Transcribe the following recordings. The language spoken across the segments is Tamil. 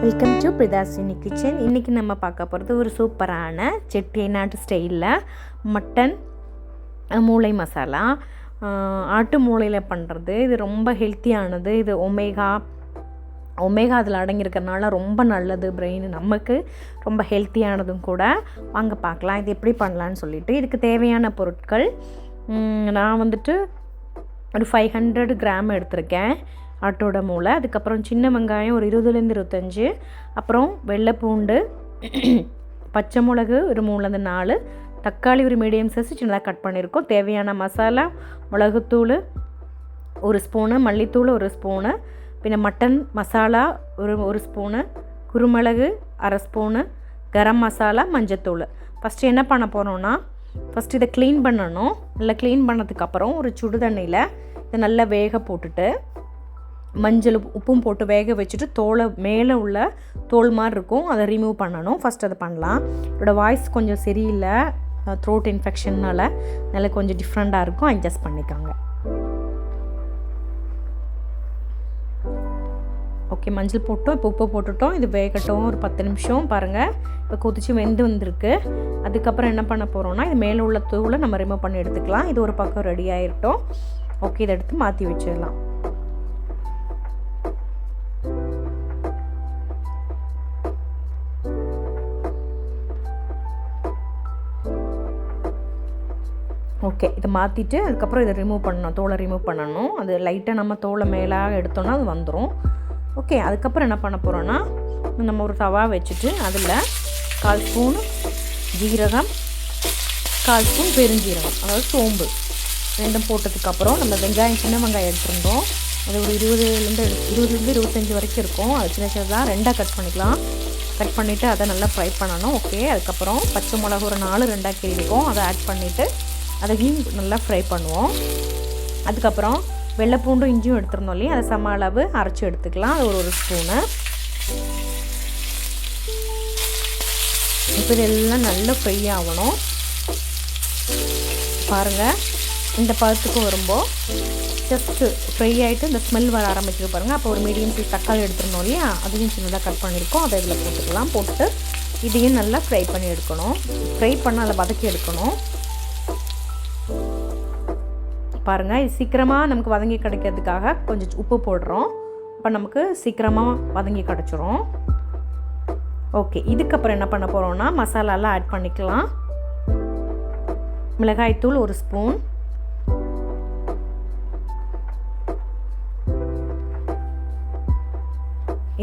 Welcome to பிரிதாசினி kitchen. இன்றைக்கி நம்ம பார்க்க போகிறது ஒரு சூப்பரான செட்டிநாடு ஸ்டைலில் மட்டன் மூளை மசாலா. ஆட்டு மூளையில் பண்ணுறது. இது ரொம்ப ஹெல்த்தியானது. இது ஒமேகா அதில் அடங்கியிருக்கிறதுனால ரொம்ப நல்லது. பிரெயின் நமக்கு ரொம்ப ஹெல்த்தியானதும் கூட. வாங்க பார்க்கலாம் இது எப்படி பண்ணலான்னு சொல்லிட்டு. இதுக்கு தேவையான பொருட்கள் நான் வந்துட்டு ஒரு 500 கிராம் எடுத்திருக்கேன் ஆட்டோட மூளை. அதுக்கப்புறம் சின்ன வெங்காயம் ஒரு 20-25, அப்புறம் வெள்ளைப்பூண்டு, பச்சை மிளகு ஒரு 3-4, தக்காளி ஒரு மீடியம் சைஸ் சின்னதாக கட் பண்ணியிருக்கோம். தேவையான மசாலா மிளகுத்தூள் 1 ஸ்பூனு, மல்லித்தூள் 1 ஸ்பூனு, பின்ன மட்டன் மசாலா ஒரு ஸ்பூனு, குருமிளகு 1/2 ஸ்பூனு, கரம் மசாலா, மஞ்சத்தூள். ஃபஸ்ட்டு என்ன பண்ண போகிறோன்னா, ஃபஸ்ட்டு இதை க்ளீன் பண்ணணும். நல்லா க்ளீன் பண்ணதுக்கப்புறம் ஒரு சுடு தண்ணியில் இதை நல்லா வேக போட்டுட்டு மஞ்சள் உப்பும் போட்டு வேக வச்சுட்டு தோலை மேலே உள்ள தோல் மாதிரி இருக்கும், அதை ரிமூவ் பண்ணணும். ஃபஸ்ட் அதை பண்ணலாம். என்னோடய வாய்ஸ் கொஞ்சம் சரியில்லை, த்ரோட் இன்ஃபெக்ஷன்னால் நல்லா கொஞ்சம் டிஃப்ரெண்ட்டாக இருக்கும், அட்ஜஸ்ட் பண்ணிக்காங்க. ஓகே, மஞ்சள் போட்டோம், இப்போ உப்பு போட்டுட்டோம். இது வேகட்டும் ஒரு 10 நிமிஷம். பாருங்கள், இப்போ கொதிச்சு வெந்து வந்திருக்கு. அதுக்கப்புறம் என்ன பண்ண போகிறோம்னா, இது மேலே உள்ள தூளை நம்ம ரிமூவ் பண்ணி எடுத்துக்கலாம். இது ஒரு பக்கம் ரெடி ஆகிட்டோம். ஓகே, இதை எடுத்து மாற்றி வச்சிடலாம். ஓகே, இதை மாற்றிட்டு அதுக்கப்புறம் இதை ரிமூவ் பண்ணணும், தோலை ரிமூவ் பண்ணணும். அது லைட்டாக நம்ம தோலை மேலே எடுத்தோன்னா அது வந்துடும். ஓகே, அதுக்கப்புறம் என்ன பண்ண போகிறோன்னா, நம்ம ஒரு தவா வச்சுட்டு அதில் 1/4 ஸ்பூன் ஜீரகம், 1/4 ஸ்பூன் பெருஞ்சீரகம், அதாவது சோம்பு ரெண்டும் போட்டதுக்கப்புறம் நம்ம வெங்காயம், சின்ன வெங்காயம் எடுத்துருந்தோம். அது ஒரு 20-25 வரைக்கும் இருக்கும். அது சின்ன சின்னதாக 2ஆக கட் பண்ணிக்கலாம். கட் பண்ணிவிட்டு அதை நல்லா ஃப்ரை பண்ணணும். ஓகே, அதுக்கப்புறம் பச்சை மிளகு ஒரு 4 2ஆக கிழிக்கும், அதை ஆட் பண்ணிவிட்டு அதையும் நல்லா ஃப்ரை பண்ணுவோம். அதுக்கப்புறம் வெள்ளைப்பூண்டும் இஞ்சியும் எடுத்துருந்தோம் இல்லையா, அதை சம அளவு அரைச்சி எடுத்துக்கலாம். அது ஒரு ஸ்பூனு. இப்போ இதெல்லாம் நல்லா ஃப்ரை ஆகணும். பாருங்கள், இந்த பதத்துக்கு வரும்போது ஜஸ்ட்டு ஃப்ரை ஆகிட்டு இந்த ஸ்மெல் வர ஆரம்பிச்சிருக்கு பாருங்கள். அப்போ ஒரு மீடியம் சைஸ் தக்காளி எடுத்துருந்தோம் இல்லையா, அதையும் சின்னதாக கட் பண்ணியிருக்கோம். அதை இதில் போட்டுக்கலாம். போட்டுட்டு இதையும் நல்லா ஃப்ரை பண்ணி எடுக்கணும். ஃப்ரை பண்ண அதை வதக்கி எடுக்கணும். பாருங்கள், இது சீக்கிரமாக நமக்கு வதங்கி கிடைக்கிறதுக்காக கொஞ்சம் உப்பு போடுறோம். அப்போ நமக்கு சீக்கிரமாக வதங்கி கிடச்சிரும். ஓகே, இதுக்கப்புறம் என்ன பண்ண போகிறோம்னா, மசாலாலாம் ஆட் பண்ணிக்கலாம். மிளகாய்த்தூள் 1 ஸ்பூன்,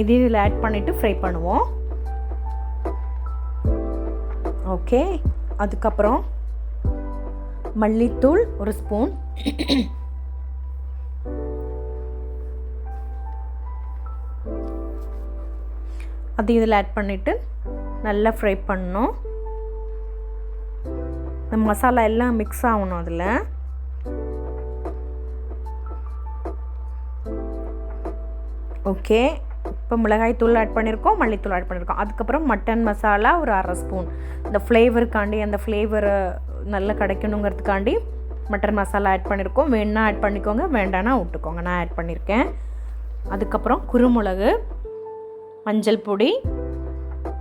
இதில் ஆட் பண்ணிவிட்டு ஃப்ரை பண்ணுவோம். ஓகே, அதுக்கப்புறம் மல்லித்தூள் 1 ஸ்பூன், அது இதில் ஆட் பண்ணிவிட்டு நல்லா ஃப்ரை பண்ணணும். இந்த மசாலா எல்லாம் மிக்ஸ் ஆகணும் அதில். ஓகே, இப்போ மிளகாய்த்தூள் ஆட் பண்ணியிருக்கோம், மல்லித்தூள் ஆட் பண்ணியிருக்கோம். அதுக்கப்புறம் மட்டன் மசாலா ஒரு 1/2 ஸ்பூன். இந்த ஃப்ளேவருக்காண்டி, அந்த ஃப்ளேவரை நல்லா கிடைக்கணுங்கிறதுக்காண்டி மட்டன் மசாலா ஆட் பண்ணியிருக்கோம். வேணுன்னா ஆட் பண்ணிக்கோங்க, வேண்டானா விட்டுக்கோங்க. நான் ஆட் பண்ணியிருக்கேன். அதுக்கப்புறம் குருமிளகு, மஞ்சள் பொடி,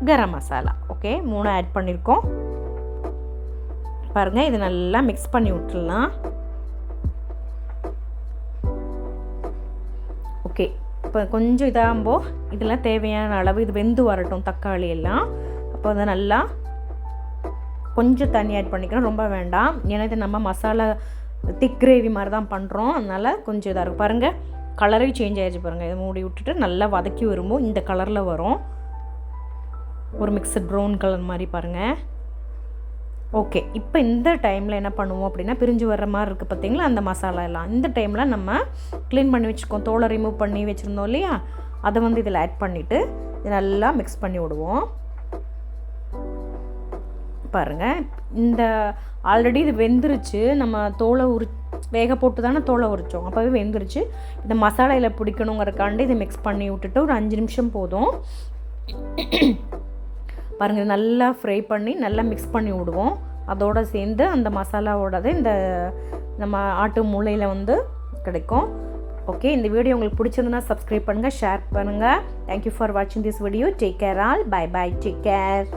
கரம் மசாலா. ஓகே, 3 ஆட் பண்ணியிருக்கோம். பாருங்கள், இது நல்லா மிக்ஸ் பண்ணி விட்டுடலாம். ஓகே, இப்போ கொஞ்சம் இதாகும்போ இதெல்லாம் தேவையான அளவு இது வெந்து வரட்டும், தக்காளி எல்லாம். அப்போ அதை நல்லா கொஞ்சம் தண்ணி ஆட் பண்ணிக்கணும், ரொம்ப வேண்டாம். ஏன்னா இது நம்ம மசாலா திக் கிரேவி மாதிரி தான் பண்ணுறோம், அதனால் கொஞ்சம் இதாக இருக்கும். பாருங்கள், கலரே சேஞ்ச் ஆகிடுச்சு பாருங்கள். இதை மூடி விட்டுட்டு நல்லா வதக்கி வரும்போது இந்த கலரில் வரும், ஒரு மிக்சட் ப்ரௌன் கலர் மாதிரி பாருங்கள். ஓகே, இப்போ இந்த டைமில் என்ன பண்ணுவோம் அப்படின்னா, பிரிஞ்சு வர்ற மாதிரி இருக்குது பார்த்தீங்களா அந்த மசாலா எல்லாம். இந்த டைமில் நம்ம க்ளீன் பண்ணி வச்சுருக்கோம், தோலை ரிமூவ் பண்ணி வச்சுருந்தோம் இல்லையா, அதை இதில் ஆட் பண்ணிவிட்டு இதை நல்லா மிக்ஸ் பண்ணி விடுவோம். பாருங்கள், இந்த ஆல்ரெடி இது வெந்துருச்சு. நம்ம தோலை வேக போட்டு தானே தோலை உரித்தோம், அப்போவே வெந்துருச்சு. இந்த மசாலையில் பிடிக்கணுங்கிறக்காண்டி இதை மிக்ஸ் பண்ணி விட்டுட்டு ஒரு 5 நிமிஷம் போதும். பாருங்கள், நல்லா ஃப்ரை பண்ணி நல்லா மிக்ஸ் பண்ணி விடுவோம். அதோடு சேர்ந்து அந்த மசாலாவோடது இந்த நம்ம ஆட்டு மூளையில் கிடைக்கும். ஓகே, இந்த வீடியோ உங்களுக்கு பிடிச்சிருந்தா சப்ஸ்கிரைப் பண்ணுங்கள், ஷேர் பண்ணுங்கள். தேங்க்யூ ஃபார் வாட்சிங் this video. Take care all. Bye bye. Take care.